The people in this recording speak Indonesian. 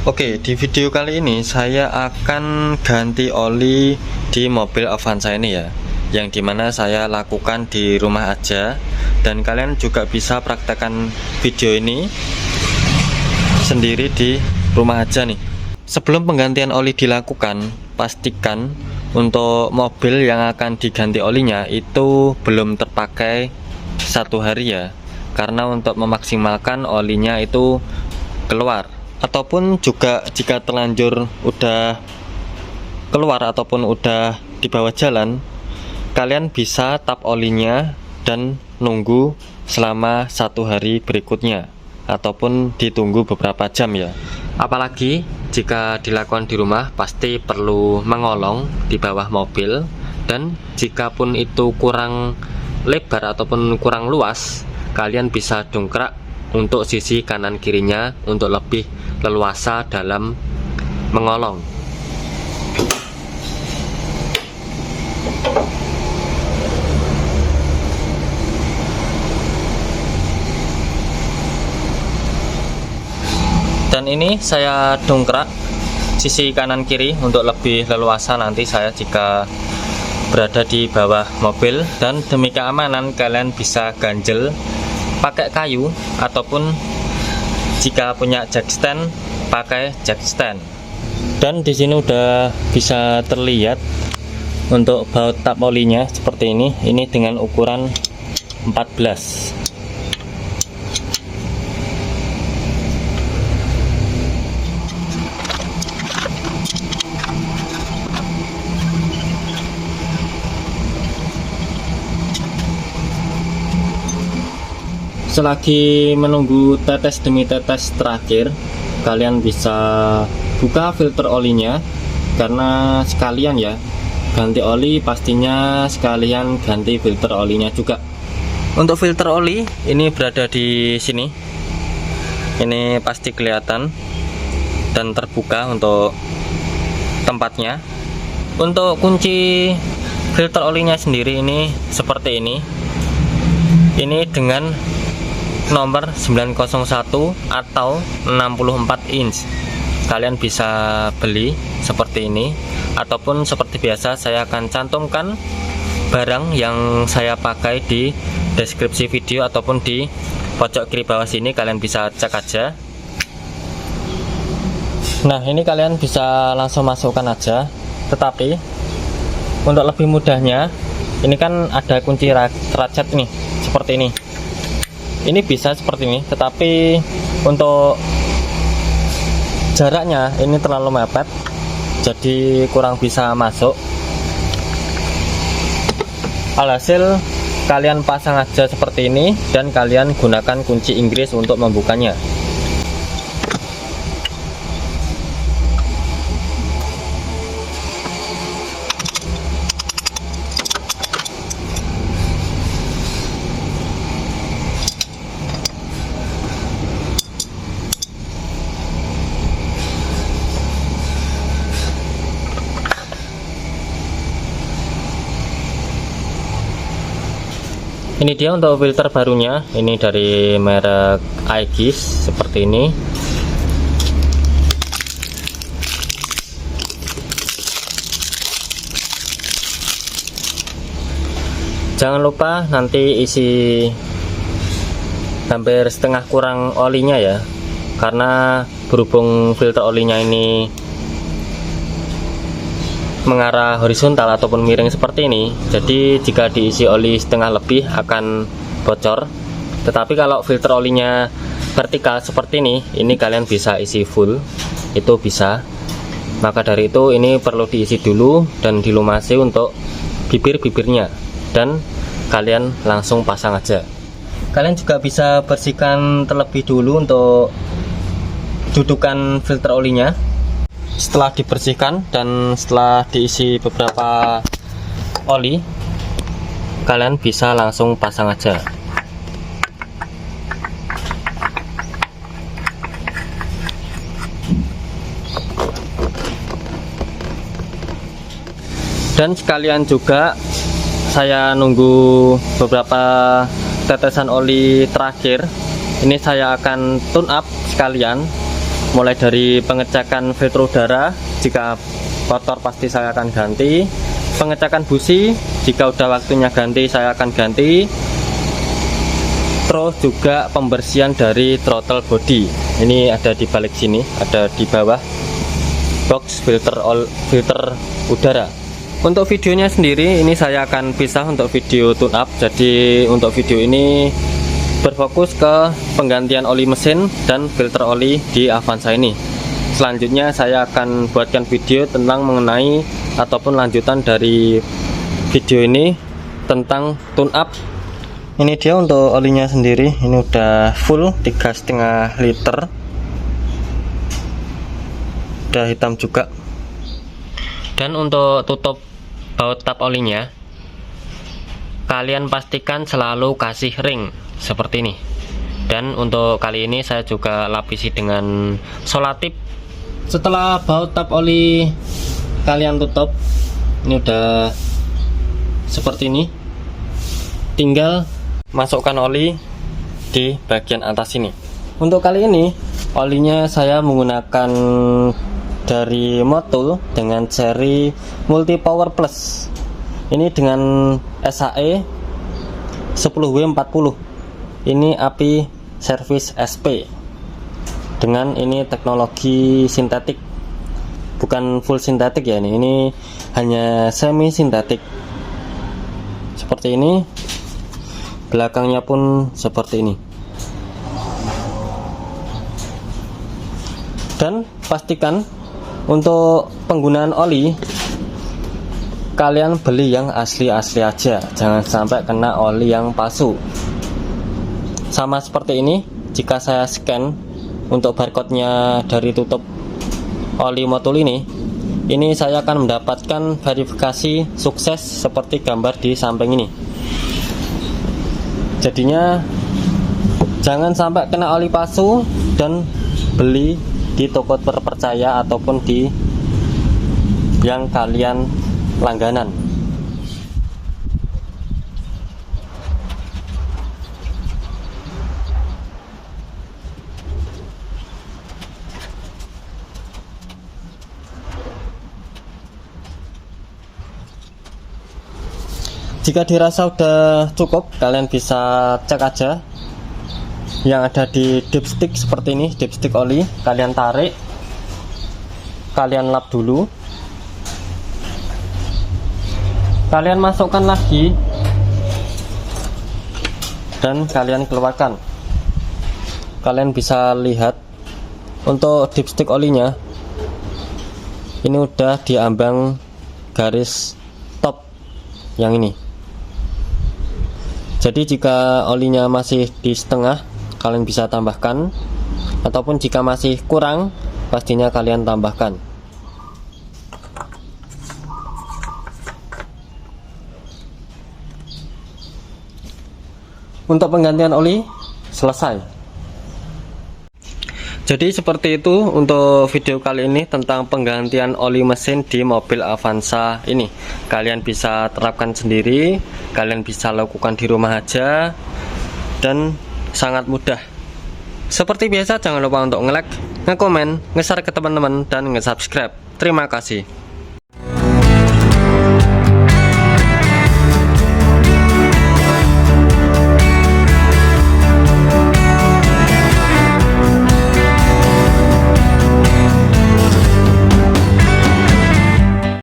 Oke, di video kali ini saya akan ganti oli di mobil Avanza ini ya, yang dimana saya lakukan di rumah aja, dan kalian juga bisa praktekkan video ini sendiri di rumah aja nih. Sebelum penggantian oli dilakukan, pastikan untuk mobil yang akan diganti olinya itu belum terpakai 1 hari ya, karena untuk memaksimalkan olinya itu keluar. Ataupun juga jika terlanjur udah keluar ataupun udah di bawah jalan, kalian bisa tap olinya dan nunggu selama 1 hari berikutnya, ataupun ditunggu beberapa jam ya. Apalagi jika dilakukan di rumah, pasti perlu mengolong di bawah mobil, dan jika pun itu kurang lebar ataupun kurang luas, kalian bisa dongkrak untuk sisi kanan kirinya untuk lebih leluasa dalam mengolong. Dan ini saya dongkrak sisi kanan kiri untuk lebih leluasa nanti saya jika berada di bawah mobil, dan demi keamanan kalian bisa ganjel pakai kayu, ataupun jika punya jack stand pakai jack stand. Dan di sini udah bisa terlihat untuk baut tap olinya seperti ini. Ini dengan ukuran 14. Selagi menunggu tetes demi tetes terakhir, kalian bisa buka filter olinya, karena sekalian ya ganti oli, pastinya sekalian ganti filter olinya juga. Untuk filter oli ini berada di sini, ini pasti kelihatan dan terbuka untuk tempatnya. Untuk kunci filter olinya sendiri ini seperti ini dengan nomor 901 atau 64 inch. Kalian bisa beli seperti ini, ataupun seperti biasa saya akan cantumkan barang yang saya pakai di deskripsi video ataupun di pojok kiri bawah sini, kalian bisa cek aja. Nah, ini kalian bisa langsung masukkan aja, tetapi untuk lebih mudahnya ini kan ada kunci ratchet nih seperti ini. Ini bisa seperti ini, tetapi untuk jaraknya ini terlalu mepet, jadi kurang bisa masuk. Alhasil kalian pasang aja seperti ini, dan kalian gunakan kunci Inggris untuk membukanya. Ini dia untuk filter barunya, ini dari merek Aegis seperti ini. Jangan lupa nanti isi hampir setengah kurang olinya ya, karena berhubung filter olinya ini mengarah horizontal ataupun miring seperti ini, jadi jika diisi oli setengah lebih akan bocor. Tetapi kalau filter olinya vertikal seperti ini kalian bisa isi full, itu bisa. Maka dari itu ini perlu diisi dulu dan dilumasi untuk bibir-bibirnya, dan kalian langsung pasang aja. Kalian juga bisa bersihkan terlebih dulu untuk dudukan filter olinya. Setelah dibersihkan dan setelah diisi beberapa oli, kalian bisa langsung pasang aja. Dan sekalian juga saya nunggu beberapa tetesan oli terakhir. Ini saya akan tune up sekalian mulai dari pengecekan filter udara, jika kotor pasti saya akan ganti, pengecekan busi, jika udah waktunya ganti saya akan ganti, terus juga pembersihan dari throttle body. Ini ada di balik sini, ada di bawah box filter udara. Untuk videonya sendiri ini saya akan pisah untuk video tune up. Jadi untuk video ini berfokus ke penggantian oli mesin dan filter oli di Avanza ini. Selanjutnya saya akan buatkan video tentang mengenai ataupun lanjutan dari video ini tentang tune up. Ini dia untuk olinya sendiri, ini udah full 3,5 liter, udah hitam juga. Dan untuk tutup baut tap olinya, kalian pastikan selalu kasih ring seperti ini. Dan untuk kali ini saya juga lapisi dengan solatip. Setelah baut tap oli kalian tutup, ini udah seperti ini, tinggal masukkan oli di bagian atas ini. Untuk kali ini olinya saya menggunakan dari Motul dengan seri Multi Power Plus. Ini dengan SAE 10W40. Ini api servis SP dengan ini teknologi sintetik, bukan full sintetik ya, ini hanya semi sintetik seperti ini. Belakangnya pun seperti ini. Dan pastikan untuk penggunaan oli kalian beli yang asli-asli aja, jangan sampai kena oli yang palsu. Sama seperti ini, jika saya scan untuk barcode-nya dari tutup oli Motul ini saya akan mendapatkan verifikasi sukses seperti gambar di samping ini. Jadinya jangan sampai kena oli palsu dan beli di toko terpercaya ataupun di yang kalian langganan. Jika dirasa udah cukup, kalian bisa cek aja yang ada di dipstick seperti ini, dipstick oli. Kalian tarik, kalian lap dulu, kalian masukkan lagi, dan kalian keluarkan. Kalian bisa lihat untuk dipstick olinya ini udah diambang garis top yang ini. Jadi jika olinya masih di setengah, kalian bisa tambahkan, ataupun jika masih kurang, pastinya kalian tambahkan. Untuk penggantian oli selesai. Jadi seperti itu untuk video kali ini tentang penggantian oli mesin di mobil Avanza ini. Kalian bisa terapkan sendiri, kalian bisa lakukan di rumah aja, dan sangat mudah. Seperti biasa, jangan lupa untuk nge-like, nge-komen, nge-share ke teman-teman, dan nge-subscribe. Terima kasih.